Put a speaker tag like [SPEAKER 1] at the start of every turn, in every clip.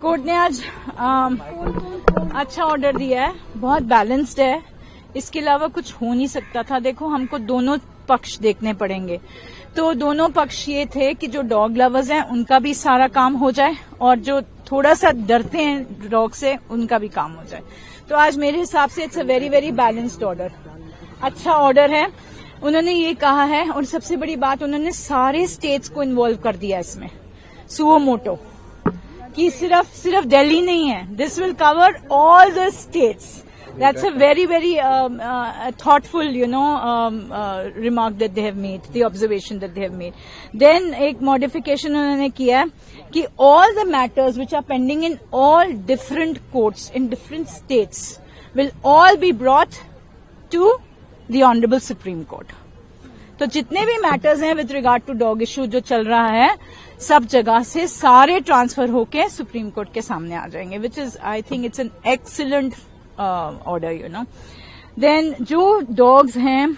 [SPEAKER 1] Court ने आज अच्छा ऑर्डर दिया है, बहुत बैलेंस्ड है। इसके अलावा कुछ हो नहीं सकता था। देखो, हमको दोनों पक्ष देखने पड़ेंगे। तो दोनों पक्ष ये थे कि जो डॉग लवर्स हैं उनका भी सारा काम हो जाए और जो थोड़ा सा डरते हैं डॉग से उनका भी काम हो जाए। तो आज मेरे हिसाब से it's a very very balanced order, अच्छा ऑर्डर है। उन्होंने ये कहा है और सबसे बड़ी बात, उन्होंने सारे स्टेट्स को इन्वॉल्व कर दिया इसमें, सुओ मोटो, कि सिर्फ दिल्ली नहीं है, this will cover all the states. That's a very, very thoughtful, remark that they have made, the observation that they have made. Then एक modification उन्होंने किया कि all the matters which are pending in all different courts in different states will all be brought to the Honorable Supreme Court. तो जितने भी matters हैं with regard to dog issue जो चल रहा है, सब जगह से सारे ट्रांसफर होके सुप्रीम कोर्ट के सामने आ जाएंगे, which is I think it's an excellent order, then जो डॉग्स हैं,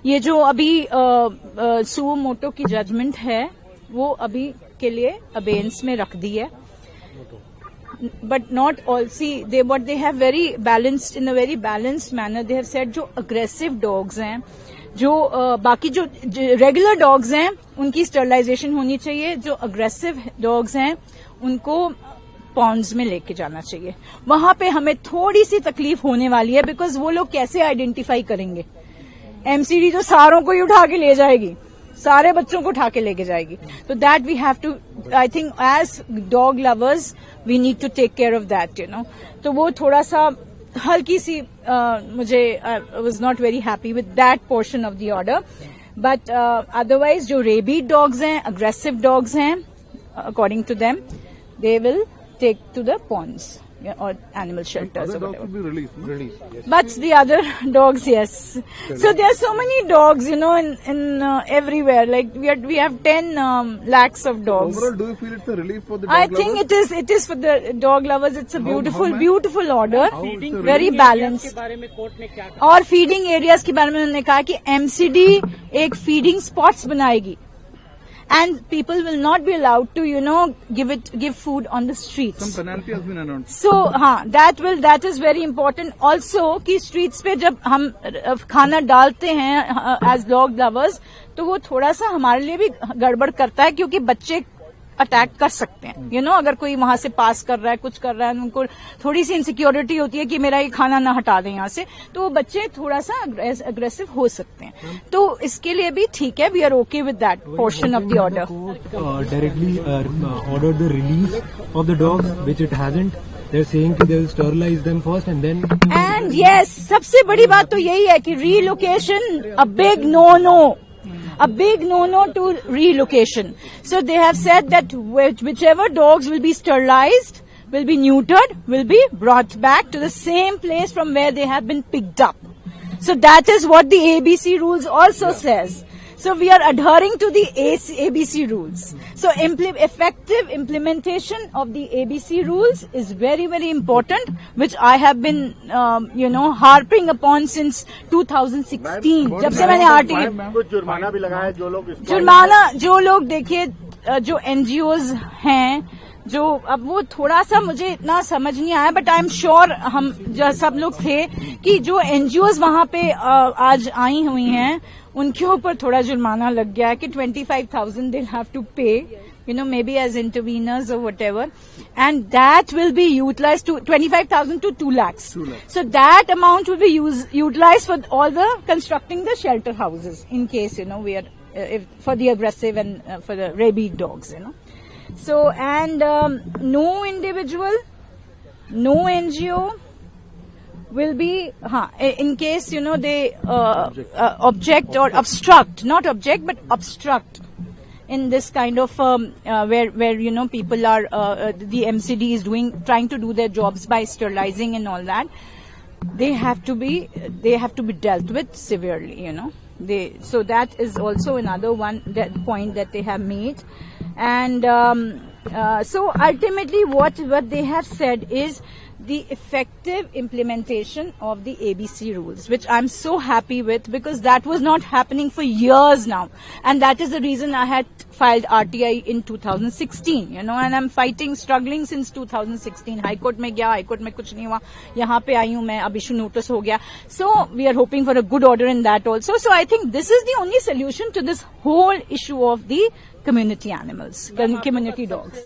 [SPEAKER 1] ये जो अभी सुओ मोटो की जजमेंट है वो अभी के लिए अबेंस में रख दी है, but not all. See they but they have very balanced, in a very balanced manner they have said जो अग्रेसिव डॉग्स हैं, जो बाकी जो रेगुलर डॉग्स हैं उनकी स्टरलाइजेशन होनी चाहिए, जो अग्रेसिव डॉग्स हैं उनको पॉन्ड्स में लेके जाना चाहिए। वहां पे हमें थोड़ी सी तकलीफ होने वाली है, बिकॉज वो लोग कैसे आइडेंटिफाई करेंगे। एमसीडी तो सारों को ही उठा के ले जाएगी, सारे बच्चों को उठा के लेके जाएगी। तो that we have to, I think as dog lovers we need to take care of that, तो वो थोड़ा सा हल्की सी मुझे I was not very happy with that portion of the order, but otherwise जो रेबीड डॉग्स हैं, aggressive dogs हैं, according to them they will take to the ponds or animal shelters or whatever.
[SPEAKER 2] Will be released. Yes.
[SPEAKER 1] But the other dogs, yes. So there are so many dogs, in everywhere. Like we have 10 lakhs of dogs.
[SPEAKER 2] Overall, do you feel it's a relief for the dog
[SPEAKER 1] lovers? I think it is for the dog lovers. It's a beautiful order. Very balanced. और feeding areas के बारे में उन्होंने कहा कि MCD एक feeding spots बनाएगी. And people will not be allowed to, give food on the streets.
[SPEAKER 2] Some penalty has been announced.
[SPEAKER 1] So, that is very important. Also, कि streets पे जब हम खाना डालते हैं as dog lovers, तो वो थोड़ा सा हमारे लिए भी गड़बड़ करता है, क्योंकि बच्चे अटैक कर सकते हैं, अगर कोई वहां से पास कर रहा है, कुछ कर रहा है, उनको थोड़ी सी इनसिक्योरिटी होती है कि मेरा ये खाना ना हटा दें यहाँ से, तो वो बच्चे थोड़ा सा अग्रेसिव हो सकते हैं। तो इसके लिए भी ठीक है, we are okay with that portion of the order.
[SPEAKER 3] Directly order the release of the dogs which it hasn't, they are saying कि they will sterilise them first and
[SPEAKER 1] yes, सबसे बड़ी बात तो यही है कि relocation a big no, a big no to relocation. So they have said that whichever dogs will be sterilized, will be neutered, will be brought back to the same place from where they have been picked up. So that is what the ABC rules also says. So we are adhering to the ABC rules. So effective implementation of the ABC rules is very, very important, which I have been, harping upon since 2016. जब से मैंने article
[SPEAKER 4] जुर्माना भी लगाया,
[SPEAKER 1] जो लोग देखिए, जो NGOs हैं, जो अब वो थोड़ा सा मुझे इतना समझ नहीं आया, बट आई एम श्योर हम सब लोग थे कि जो NGOs वहां पे आज आई हुई हैं उनके ऊपर थोड़ा जुर्माना लग गया है कि 25,000 they'll have to pay, maybe as interveners or whatever, and that will be utilized to 25,000 to 2 lakhs. So that amount will be utilized for all the constructing the shelter houses in case, we are for the aggressive and for the rabid dogs, So, and no individual, no NGO will be, in case, they object or obstruct, not object, but obstruct in this kind of, where, people are, the MCD is trying to do their jobs by sterilizing and all that, they have to be dealt with severely, so that is also another point that they have made. And so ultimately what they have said is the effective implementation of the ABC rules, which I'm so happy with, because that was not happening for years now. And that is the reason I had filed RTI in 2016, and I'm fighting, struggling since 2016. High Court में गया, High Court में कुछ नहीं हुआ, यहाँ पे आई हूँ मैं, अब issue notice हो गया. So we are hoping for a good order in that also. So I think this is the only solution to this whole issue of the community animals, community dogs.